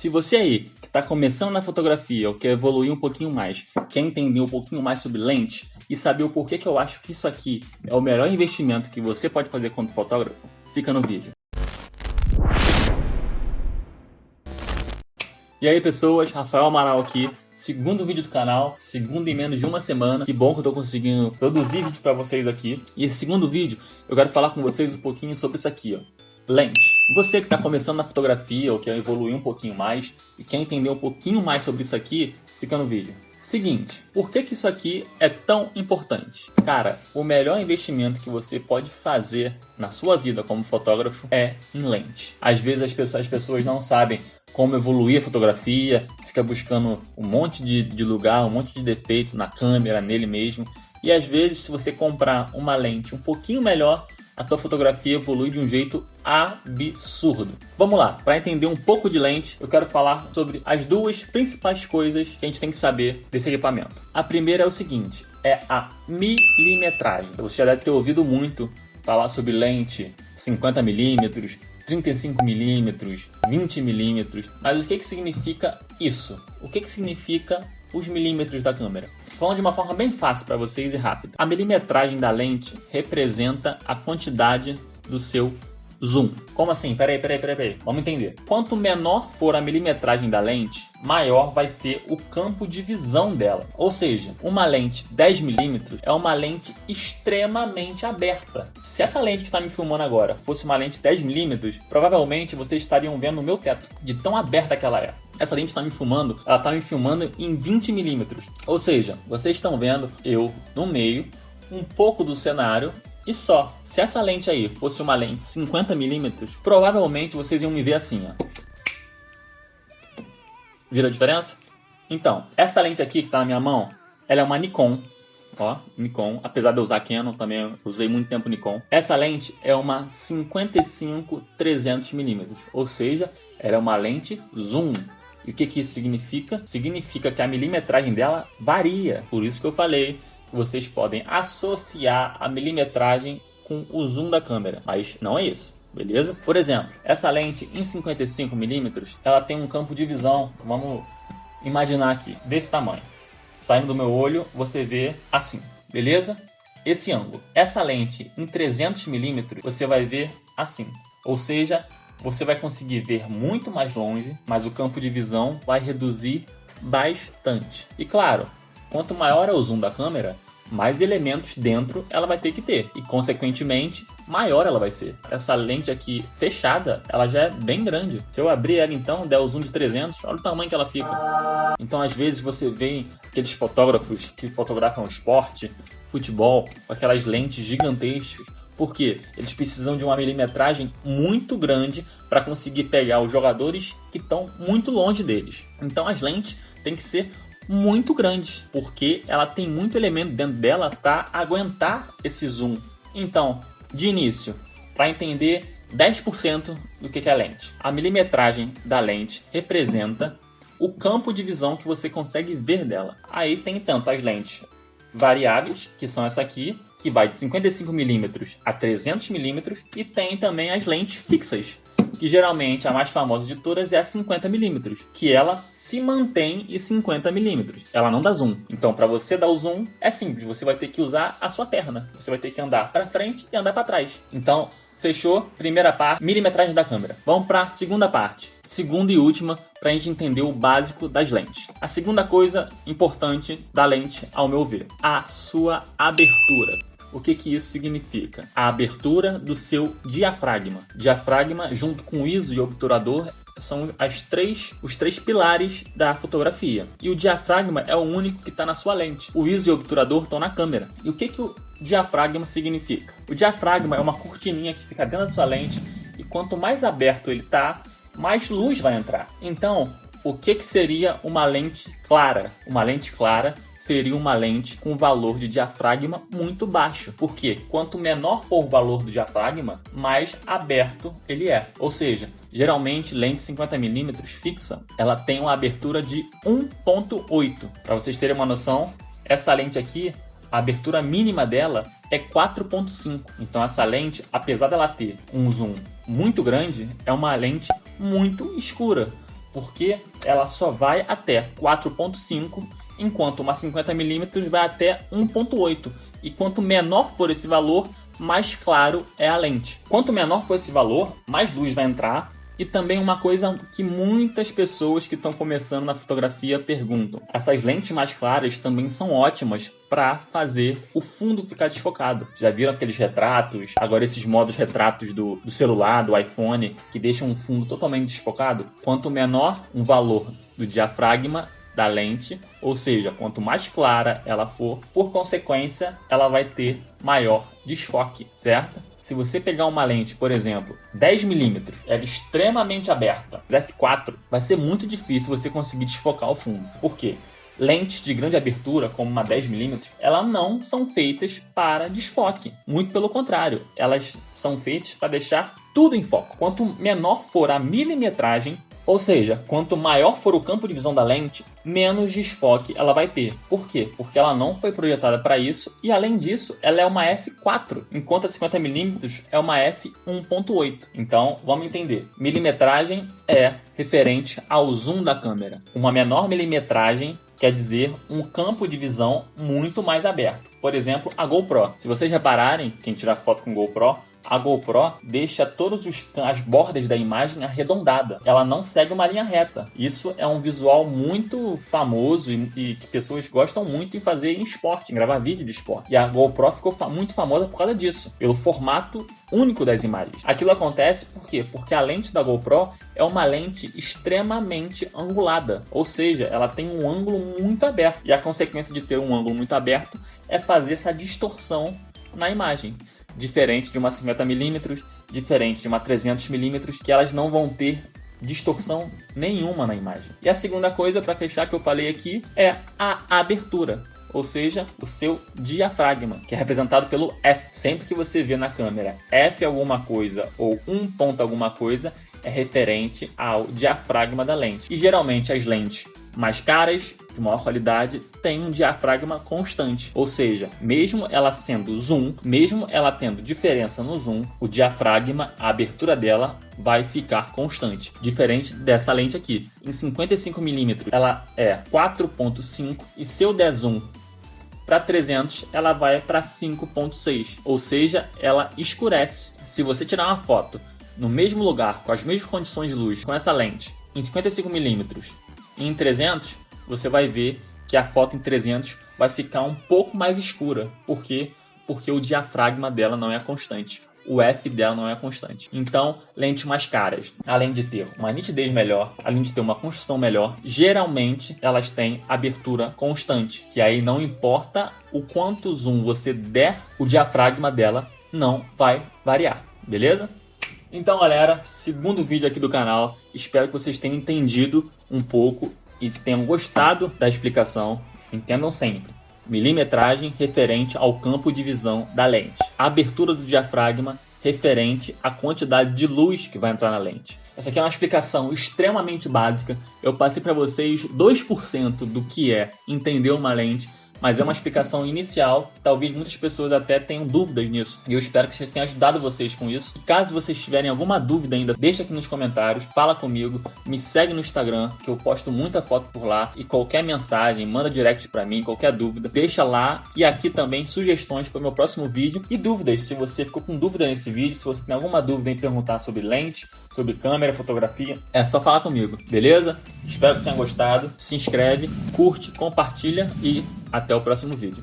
Se você aí que está começando na fotografia ou quer evoluir um pouquinho mais, quer entender um pouquinho mais sobre lente e saber o porquê que eu acho que isso aqui é o melhor investimento que você pode fazer como fotógrafo, fica no vídeo. E aí pessoas, Rafael Amaral aqui, segundo vídeo do canal, segundo em menos de uma semana. Que bom que eu estou conseguindo produzir vídeo para vocês aqui. E esse segundo vídeo eu quero falar com vocês um pouquinho sobre isso aqui, ó. Lente. Você que está começando na fotografia ou quer evoluir um pouquinho mais e quer entender um pouquinho mais sobre isso aqui, fica no vídeo. Seguinte, por que isso aqui é tão importante? Cara, o melhor investimento que você pode fazer na sua vida como fotógrafo é em lente. Às vezes as pessoas não sabem como evoluir a fotografia, fica buscando um monte de lugar, um monte de defeito na câmera, nele mesmo. E às vezes, se você comprar uma lente um pouquinho melhor, a tua fotografia evolui de um jeito absurdo. Vamos lá, para entender um pouco de lente, eu quero falar sobre as duas principais coisas que a gente tem que saber desse equipamento. A primeira é o seguinte, é a milimetragem. Você já deve ter ouvido muito falar sobre lente 50mm, 35mm, 20mm, mas o que significa isso? O que significa os milímetros da câmera? Falando de uma forma bem fácil para vocês e rápida. A milimetragem da lente representa a quantidade do seu zoom. Como assim? Peraí. Vamos entender. Quanto menor for a milimetragem da lente, maior vai ser o campo de visão dela. Ou seja, uma lente 10mm é uma lente extremamente aberta. Se essa lente que está me filmando agora fosse uma lente 10mm, provavelmente vocês estariam vendo o meu teto, de tão aberta que ela é. Essa lente está me filmando, ela está me filmando em 20mm. Ou seja, vocês estão vendo eu no meio, um pouco do cenário e só. Se essa lente aí fosse uma lente 50mm, provavelmente vocês iam me ver assim, ó. Viram a diferença? Então, essa lente aqui que está na minha mão, ela é uma Nikon. Ó, Nikon, apesar de eu usar Canon, também usei muito tempo Nikon. Essa lente é uma 55-300mm, ou seja, ela é uma lente zoom. E o que isso significa? Significa que a milimetragem dela varia. Por isso que eu falei que vocês podem associar a milimetragem com o zoom da câmera. Mas não é isso, beleza? Por exemplo, essa lente em 55mm, ela tem um campo de visão, vamos imaginar aqui, desse tamanho. Saindo do meu olho, você vê assim, beleza? Esse ângulo. Essa lente em 300mm, você vai ver assim. Ou seja, você vai conseguir ver muito mais longe, mas o campo de visão vai reduzir bastante. E claro, quanto maior é o zoom da câmera, mais elementos dentro ela vai ter que ter. E consequentemente, maior ela vai ser. Essa lente aqui fechada, ela já é bem grande. Se eu abrir ela então, der o zoom de 300, olha o tamanho que ela fica. Então às vezes você vê aqueles fotógrafos que fotografam esporte, futebol, com aquelas lentes gigantescas. Porque eles precisam de uma milimetragem muito grande para conseguir pegar os jogadores que estão muito longe deles. Então as lentes têm que ser muito grandes, porque ela tem muito elemento dentro dela para aguentar esse zoom. Então, de início, para entender 10% do que é lente. A milimetragem da lente representa o campo de visão que você consegue ver dela. Aí tem tanto as lentes variáveis, que são essa aqui, que vai de 55mm a 300mm, e tem também as lentes fixas, que geralmente a mais famosa de todas é a 50mm, que ela se mantém em 50mm, ela não dá zoom. Então para você dar o zoom é simples, você vai ter que usar a sua perna, você vai ter que andar para frente e andar para trás. Então fechou? Primeira parte, milimetragem da câmera. Vamos para a segunda parte, segunda e última, para a gente entender o básico das lentes. A segunda coisa importante da lente, ao meu ver, a sua abertura. O que isso significa? A abertura do seu diafragma. Diafragma junto com o ISO e o obturador são os três pilares da fotografia. E o diafragma é o único que está na sua lente. O ISO e o obturador estão na câmera. E o que o diafragma significa? O diafragma é uma cortininha que fica dentro da sua lente e quanto mais aberto ele está, mais luz vai entrar. Então, o que seria uma lente clara? Uma lente clara seria uma lente com valor de diafragma muito baixo, porque quanto menor for o valor do diafragma, mais aberto ele é. Ou seja, geralmente lente 50mm fixa, ela tem uma abertura de 1.8. Para vocês terem uma noção, essa lente aqui, a abertura mínima dela é 4.5. Então essa lente, apesar dela ter um zoom muito grande, é uma lente muito escura. porque ela só vai até 4.5, enquanto uma 50mm vai até 1.8. E quanto menor for esse valor, mais claro é a lente. Quanto menor for esse valor, mais luz vai entrar. E também uma coisa que muitas pessoas que estão começando na fotografia perguntam. Essas lentes mais claras também são ótimas para fazer o fundo ficar desfocado. Já viram aqueles retratos? Agora esses modos retratos do celular, do iPhone, que deixam um fundo totalmente desfocado? Quanto menor um valor do diafragma da lente, ou seja, quanto mais clara ela for, por consequência, ela vai ter maior desfoque, certo? Se você pegar uma lente, por exemplo, 10mm, ela é extremamente aberta, f4, vai ser muito difícil você conseguir desfocar o fundo. Por quê? Lentes de grande abertura, como uma 10mm, elas não são feitas para desfoque. Muito pelo contrário, elas são feitas para deixar tudo em foco. Quanto menor for a milimetragem, ou seja, quanto maior for o campo de visão da lente, menos desfoque ela vai ter. Por quê? Porque ela não foi projetada para isso e, além disso, ela é uma f4, enquanto a 50mm é uma f1.8. Então, vamos entender. Milimetragem é referente ao zoom da câmera. Uma menor milimetragem quer dizer um campo de visão muito mais aberto. Por exemplo, a GoPro. Se vocês repararem, quem tira foto com GoPro, a GoPro deixa todas as bordas da imagem arredondada. Ela não segue uma linha reta. Isso é um visual muito famoso e que pessoas gostam muito em fazer em esporte, em gravar vídeo de esporte. E a GoPro ficou muito famosa por causa disso, pelo formato único das imagens. Aquilo acontece por quê? Porque a lente da GoPro é uma lente extremamente angulada, ou seja, ela tem um ângulo muito aberto. E a consequência de ter um ângulo muito aberto é fazer essa distorção na imagem. Diferente de uma 50mm, diferente de uma 300mm, que elas não vão ter distorção nenhuma na imagem. E a segunda coisa, para fechar, que eu falei aqui, é a abertura, ou seja, o seu diafragma, que é representado pelo F. Sempre que você vê na câmera F alguma coisa ou um ponto alguma coisa, é referente ao diafragma da lente. E geralmente as lentes mais caras, de maior qualidade, tem um diafragma constante. Ou seja, mesmo ela sendo zoom, mesmo ela tendo diferença no zoom, o diafragma, a abertura dela vai ficar constante. Diferente dessa lente aqui. Em 55mm ela é 4.5 e se eu der zoom para 300, ela vai para 5.6. Ou seja, ela escurece. Se você tirar uma foto no mesmo lugar, com as mesmas condições de luz, com essa lente, em 55mm e em 300, você vai ver que a foto em 300 vai ficar um pouco mais escura. Por quê? Porque o diafragma dela não é constante. O F dela não é constante. Então, lentes mais caras, além de ter uma nitidez melhor, além de ter uma construção melhor, geralmente elas têm abertura constante. Que aí não importa o quanto zoom você der, o diafragma dela não vai variar. Beleza? Então, galera, segundo vídeo aqui do canal. Espero que vocês tenham entendido um pouco e que tenham gostado da explicação. Entendam sempre. Milimetragem referente ao campo de visão da lente. A abertura do diafragma referente à quantidade de luz que vai entrar na lente. Essa aqui é uma explicação extremamente básica. Eu passei para vocês 2% do que é entender uma lente, mas é uma explicação inicial. Talvez muitas pessoas até tenham dúvidas nisso. E eu espero que tenha ajudado vocês com isso. E caso vocês tiverem alguma dúvida ainda, deixa aqui nos comentários, fala comigo, me segue no Instagram, que eu posto muita foto por lá. E qualquer mensagem, manda direct pra mim, qualquer dúvida, deixa lá. E aqui também sugestões para o meu próximo vídeo. E dúvidas, se você ficou com dúvida nesse vídeo, se você tem alguma dúvida em perguntar sobre lente, sobre câmera, fotografia, é só falar comigo, beleza? Espero que tenha gostado. Se inscreve, curte, compartilha e até o próximo vídeo.